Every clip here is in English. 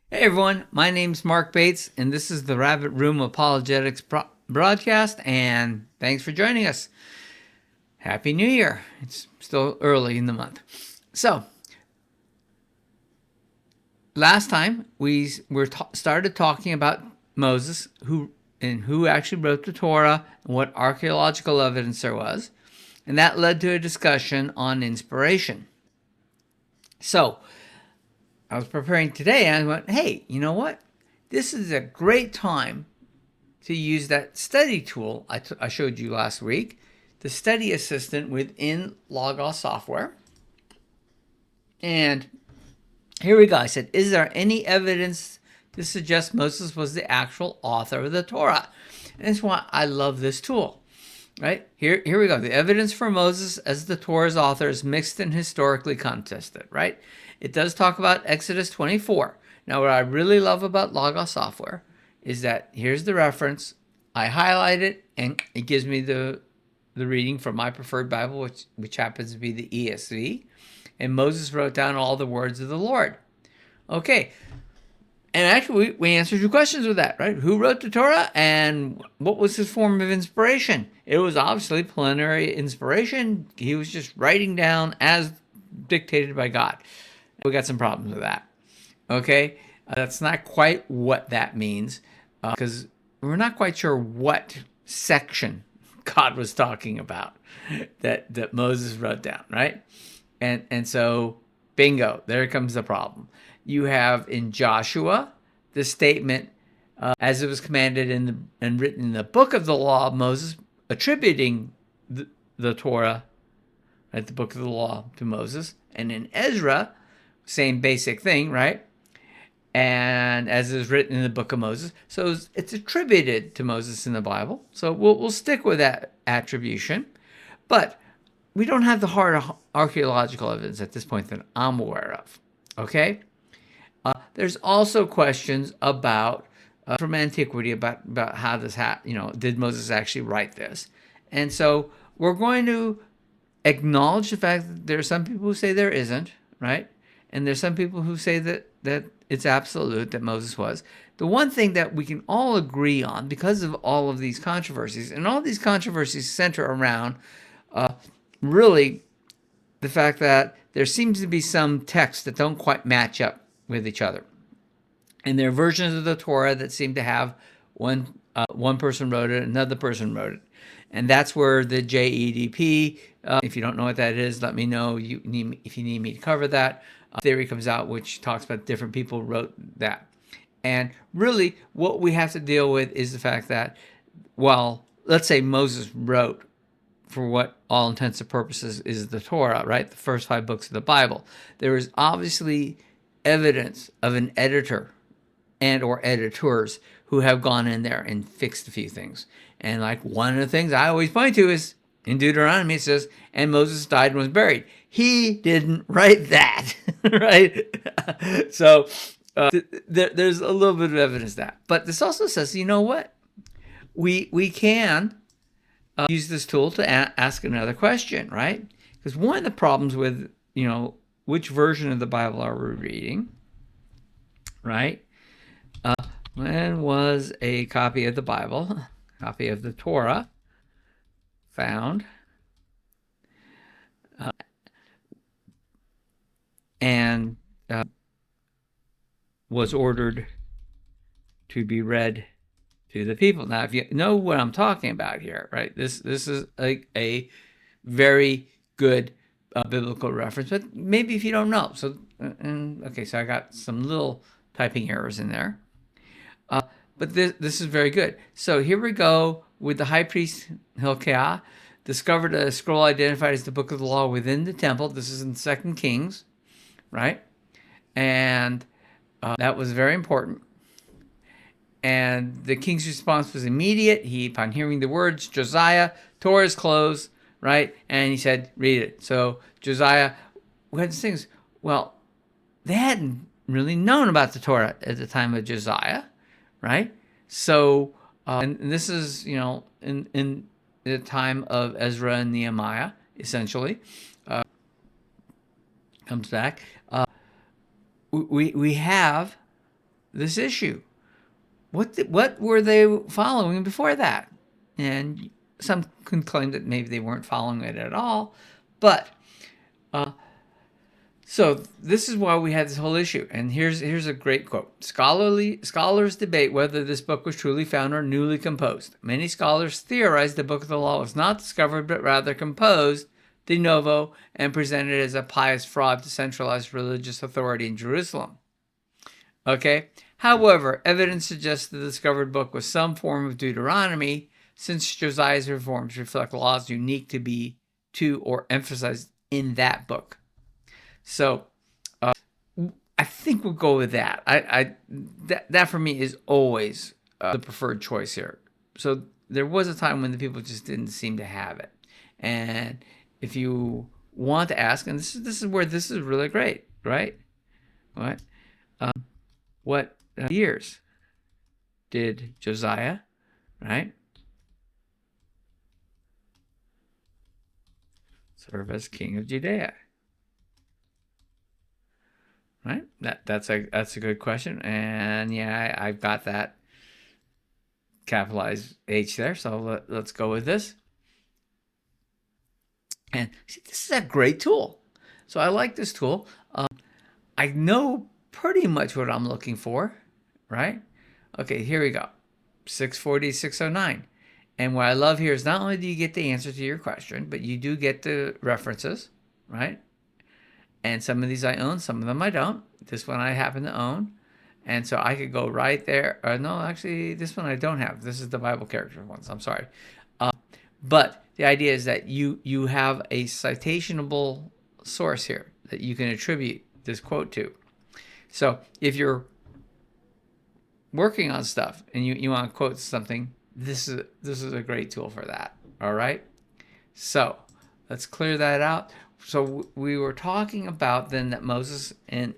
Hey everyone, my name's Mark Bates, and this is the Rabbit Room Apologetics broadcast, and thanks for joining us. Happy New Year. It's still early in the month. So, last time we started talking about Moses, who actually wrote the Torah, and what archaeological evidence there was, and that led to a discussion on inspiration. So, I was preparing today, and I went, hey, you know what? This is a great time to use that study tool I showed you last week, the study assistant within Logos software. And here we go. I said, is there any evidence to suggest Moses was the actual author of the Torah? And that's why I love this tool. Right? Here we go. The evidence for Moses as the Torah's author is mixed and historically contested, right? It does talk about Exodus 24. Now, what I really love about Logos software is that here's the reference. I highlight it, and it gives me the reading from my preferred Bible, which happens to be the ESV. And Moses wrote down all the words of the Lord. Okay. And actually, we answered your questions with that, right? Who wrote the Torah and what was his form of inspiration? It was obviously plenary inspiration. He was just writing down as dictated by God. We got some problems with that. Okay? That's not quite what that means because we're not quite sure what section God was talking about that Moses wrote down, right? And so, bingo, there comes the problem. You have in Joshua the statement, as it was commanded and written in the book of the law of Moses, attributing the Torah, right, the book of the law to Moses. And in Ezra, same basic thing, right? And as is written in the book of Moses. So it's attributed to Moses in the Bible. So we'll stick with that attribution. But we don't have the hard archaeological evidence at this point that I'm aware of. Okay? There's also questions about from antiquity about how this did Moses actually write this? And so we're going to acknowledge the fact that there are some people who say there isn't, right? And there's some people who say that it's absolute that Moses was. The one thing that we can all agree on, because of all of these controversies, and all these controversies center around really the fact that there seems to be some texts that don't quite match up with each other. And there are versions of the Torah that seem to have one person wrote it, another person wrote it. And that's where the JEDP, if you don't know what that is, let me know if you need me to cover that. Theory comes out, which talks about different people wrote that. And really, what we have to deal with is the fact that, well, let's say Moses wrote, for what all intents and purposes is the Torah, right? The first 5 books of the Bible. There is obviously evidence of an editor and or editors who have gone in there and fixed a few things. And like one of the things I always point to is in Deuteronomy, it says, and Moses died and was buried. He didn't write that, right? So there's a little bit of evidence of that. But this also says, you know what? We can use this tool to ask another question, right? Because one of the problems with, which version of the Bible are we reading, right? When was a copy of the Bible, copy of the Torah, found? And was ordered to be read to the people. Now, if you know what I'm talking about here, right? This is a very good biblical reference, but maybe if you don't know. So I got some little typing errors in there. But this is very good. So here we go with the high priest Hilkiah discovered a scroll identified as the book of the law within the temple. This is in 2 Kings, right? And that was very important. And the king's response was immediate. Upon hearing the words, Josiah tore his clothes, right? And he said, read it. So Josiah, what are these things? Well, they hadn't really known about the Torah at the time of Josiah, right? So, and this is, in the time of Ezra and Nehemiah, essentially, comes back. We have this issue? What were they following before that? And some can claim that maybe they weren't following it at all. But so this is why we had this whole issue. And here's a great quote. Scholars debate whether this book was truly found or newly composed. Many scholars theorize the book of the law was not discovered, but rather composed de novo and presented as a pious fraud to centralized religious authority in Jerusalem. Okay? However, evidence suggests the discovered book was some form of Deuteronomy, since Josiah's reforms reflect laws unique to or emphasized in that book. So, I think we'll go with that. That for me is always the preferred choice here. So there was a time when the people just didn't seem to have it, and if you want to ask, and this is where this is really great, right? What years did Josiah, right, serve as king of Judea? Right? That's a good question, and yeah, I've got that capitalized H there. So let's go with this. And see, this is a great tool. So I like this tool. I know pretty much what I'm looking for, right? Okay, here we go. 640, 609. And what I love here is not only do you get the answer to your question, but you do get the references, right? And some of these I own, some of them I don't. This one I happen to own. And so I could go right there. No, actually, this one I don't have. This is the Bible character ones. I'm sorry. But the idea is that you have a citationable source here that you can attribute this quote to. So if you're working on stuff and you want to quote something, this is a great tool for that. All right. So let's clear that out. So we were talking about then that Moses and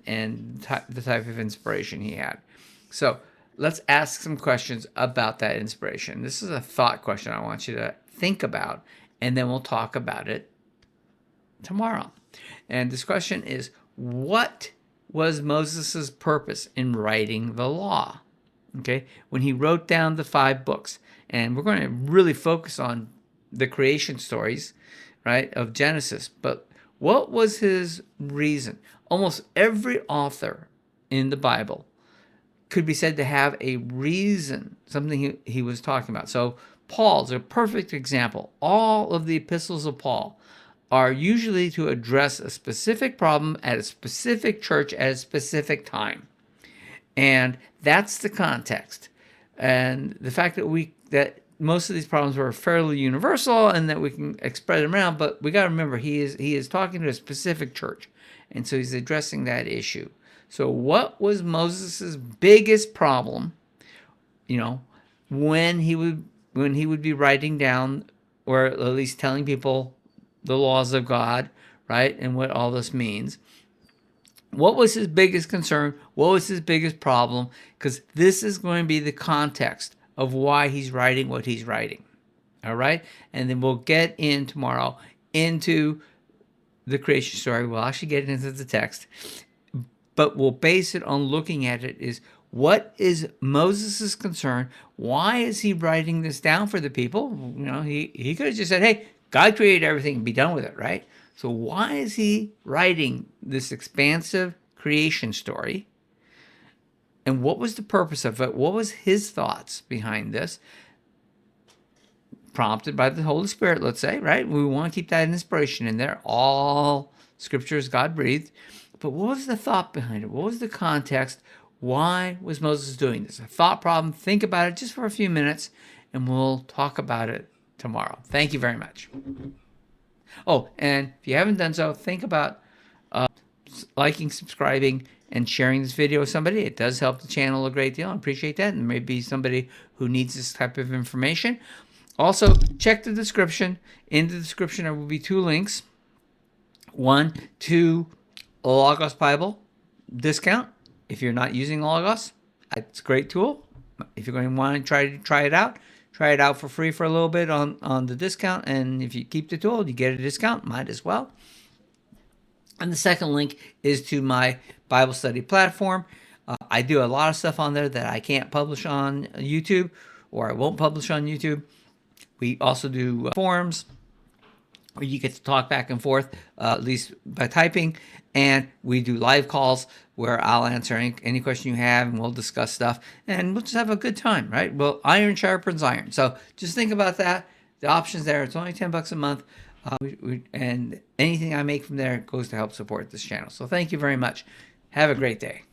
the type of inspiration he had. So let's ask some questions about that inspiration. This is a thought question I want you to think about, and then we'll talk about it tomorrow. And this question is, what was Moses' purpose in writing the law? Okay, when he wrote down the 5 books, and we're going to really focus on the creation stories, right, of Genesis, but what was his reason? Almost every author in the Bible could be said to have a reason, something he was talking about. So Paul's a perfect example. All of the epistles of Paul are usually to address a specific problem at a specific church at a specific time. And that's the context. And the fact that most of these problems were fairly universal and that we can spread them around, but we got to remember he is talking to a specific church, and so he's addressing that issue. So what was Moses' biggest problem, when he would be writing down, or at least telling people the laws of God, right, and what all this means? What was his biggest concern? What was his biggest problem? Because this is going to be the context of why he's writing what he's writing. All right? And then we'll get in tomorrow into the creation story. We'll actually get into the text, but we'll base it on looking at it is, what is Moses' concern? Why is he writing this down for the people? He could have just said, hey, God created everything and be done with it, right? So why is he writing this expansive creation story? And what was the purpose of it? What was his thoughts behind this? Prompted by the Holy Spirit, let's say, right? We want to keep that inspiration in there. All scripture is God-breathed. But what was the thought behind it? What was the context? Why was Moses doing this? A thought problem. Think about it just for a few minutes, and we'll talk about it tomorrow. Thank you very much. Oh, and if you haven't done so, think about liking, subscribing, and sharing this video with somebody. It does help the channel a great deal. I appreciate that. And maybe somebody who needs this type of information. Also, check the description. In the description, there will be 2 links. One to Logos Bible discount. If you're not using Logos, it's a great tool. If you're going to want to try it out for free for a little bit on the discount. And if you keep the tool, you get a discount. Might as well. And the second link is to my Bible study platform. I do a lot of stuff on there that I can't publish on YouTube, or I won't publish on YouTube. We also do forums where you get to talk back and forth, at least by typing. And we do live calls where I'll answer any question you have, and we'll discuss stuff, and we'll just have a good time, right? Well, iron sharpens iron. So just think about that. The options there. It's only $10 a month. And anything I make from there goes to help support this channel. So thank you very much. Have a great day.